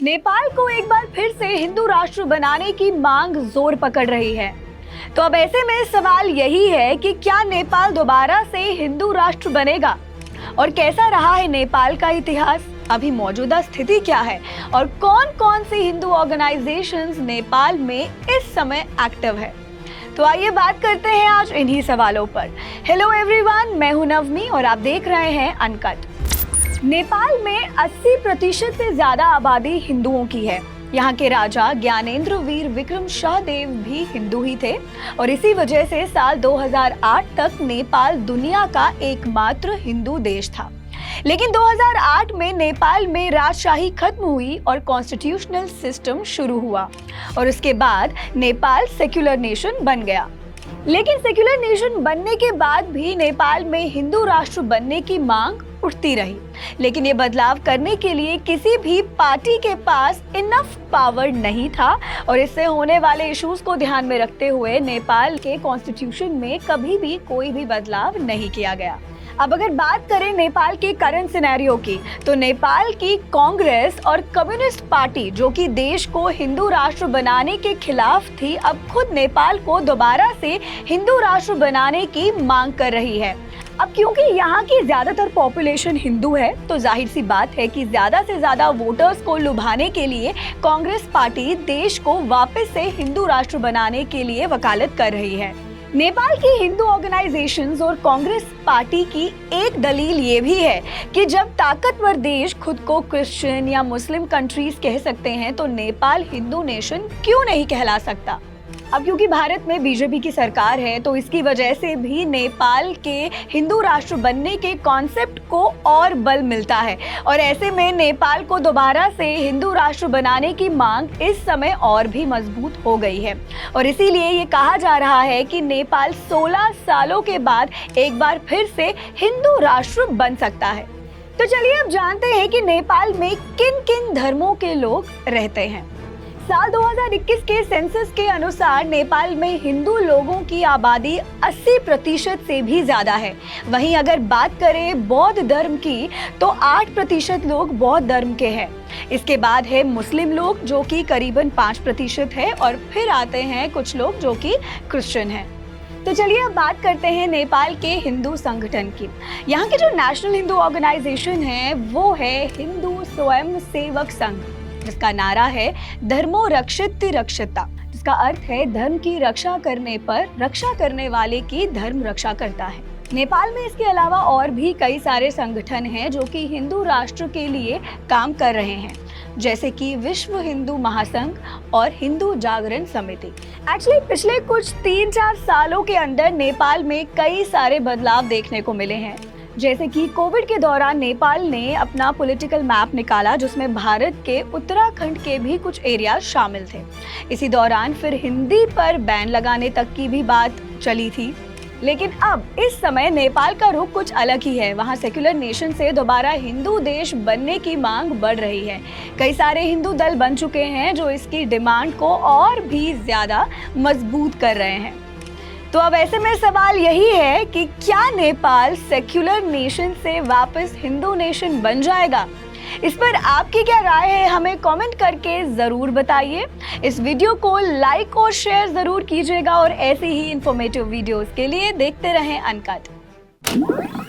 नेपाल को एक बार फिर से हिंदू राष्ट्र बनाने की मांग जोर पकड़ रही है। तो अब ऐसे में सवाल यही है कि क्या नेपाल दोबारा से हिंदू राष्ट्र बनेगा और कैसा रहा है नेपाल का इतिहास, अभी मौजूदा स्थिति क्या है और कौन कौन सी हिंदू ऑर्गेनाइजेशंस नेपाल में इस समय एक्टिव है। तो आइए बात करते हैं आज इन्हीं सवालों पर। हेलो एवरीवन, मैं हूं नवमी और आप देख रहे हैं अनकट। नेपाल में 80% से ज्यादा आबादी हिंदुओं की है। यहाँ के राजा ज्ञानेंद्र वीर विक्रम शाहदेव भी हिंदू ही थे और इसी वजह से साल 2008 तक नेपाल दुनिया का एकमात्र हिंदू देश था। लेकिन 2008 में नेपाल में राजशाही खत्म हुई और कॉन्स्टिट्यूशनल सिस्टम शुरू हुआ और उसके बाद नेपाल सेक्युलर नेशन बन गया। लेकिन सेक्युलर नेशन बनने के बाद भी नेपाल में हिंदू राष्ट्र बनने की मांग उठती रही। लेकिन ये बदलाव करने के लिए किसी भी पार्टी के पास इनफ पावर नहीं था और इससे होने वाले इश्यूज को ध्यान में रखते हुए नेपाल के कॉन्स्टिट्यूशन में कभी भी कोई भी बदलाव नहीं किया गया। अब अगर बात करें नेपाल के करंट सिनेरियो की, तो नेपाल की कांग्रेस और कम्युनिस्ट पार्टी जो कि देश को हिंदू राष्ट्र बनाने के खिलाफ थी, अब खुद नेपाल को दोबारा से हिंदू राष्ट्र बनाने की मांग कर रही है। अब क्योंकि यहाँ की ज्यादातर पॉपुलेशन हिंदू है, तो जाहिर सी बात है कि ज्यादा से ज्यादा वोटर्स को लुभाने के लिए कांग्रेस पार्टी देश को वापस से हिंदू राष्ट्र बनाने के लिए वकालत कर रही है। नेपाल की हिंदू ऑर्गेनाइजेशंस और कांग्रेस पार्टी की एक दलील ये भी है कि जब ताकतवर देश खुद को क्रिश्चियन या मुस्लिम कंट्रीज कह सकते हैं, तो नेपाल हिंदू नेशन क्यों नहीं कहला सकता। अब क्योंकि भारत में बीजेपी की सरकार है, तो इसकी वजह से भी नेपाल के हिंदू राष्ट्र बनने के कॉन्सेप्ट को और बल मिलता है और ऐसे में नेपाल को दोबारा से हिंदू राष्ट्र बनाने की मांग इस समय और भी मजबूत हो गई है और इसीलिए ये कहा जा रहा है कि नेपाल 16 सालों के बाद एक बार फिर से हिंदू राष्ट्र बन सकता है। तो चलिए अब जानते हैं कि नेपाल में किन किन धर्मों के लोग रहते हैं। साल 2021 के सेंसस के अनुसार नेपाल में हिंदू लोगों की आबादी 80% से भी ज्यादा है। वहीं अगर बात करें बौद्ध धर्म की, तो 8% लोग बौद्ध धर्म के हैं। इसके बाद है मुस्लिम लोग जो कि करीबन 5% है और फिर आते हैं कुछ लोग जो कि क्रिश्चियन हैं। तो चलिए अब बात करते हैं नेपाल के हिंदू संगठन की। यहाँ के जो नेशनल हिंदू ऑर्गेनाइजेशन है वो है हिंदू स्वयं सेवक संघ, जिसका नारा है धर्मो रक्षित रक्षता, जिसका अर्थ है धर्म की रक्षा करने पर रक्षा करने वाले की धर्म रक्षा करता है। नेपाल में इसके अलावा और भी कई सारे संगठन हैं जो कि हिंदू राष्ट्र के लिए काम कर रहे हैं, जैसे कि विश्व हिंदू महासंघ और हिंदू जागरण समिति। एक्चुअली पिछले कुछ 3-4 सालों के अंदर नेपाल में कई सारे बदलाव देखने को मिले हैं। जैसे कि कोविड के दौरान नेपाल ने अपना पॉलिटिकल मैप निकाला जिसमें भारत के उत्तराखंड के भी कुछ एरिया शामिल थे। इसी दौरान फिर हिंदी पर बैन लगाने तक की भी बात चली थी। लेकिन अब इस समय नेपाल का रुख कुछ अलग ही है। वहाँ सेक्युलर नेशन से दोबारा हिंदू देश बनने की मांग बढ़ रही है। कई सारे हिंदू दल बन चुके हैं जो इसकी डिमांड को और भी ज्यादा मजबूत कर रहे हैं। तो अब ऐसे में सवाल यही है कि क्या नेपाल सेक्युलर नेशन से वापस हिंदू नेशन बन जाएगा? इस पर आपकी क्या राय है, हमें कमेंट करके ज़रूर बताइए। इस वीडियो को लाइक और शेयर ज़रूर कीजिएगा और ऐसे ही इंफॉर्मेटिव वीडियोस के लिए देखते रहें अनकट।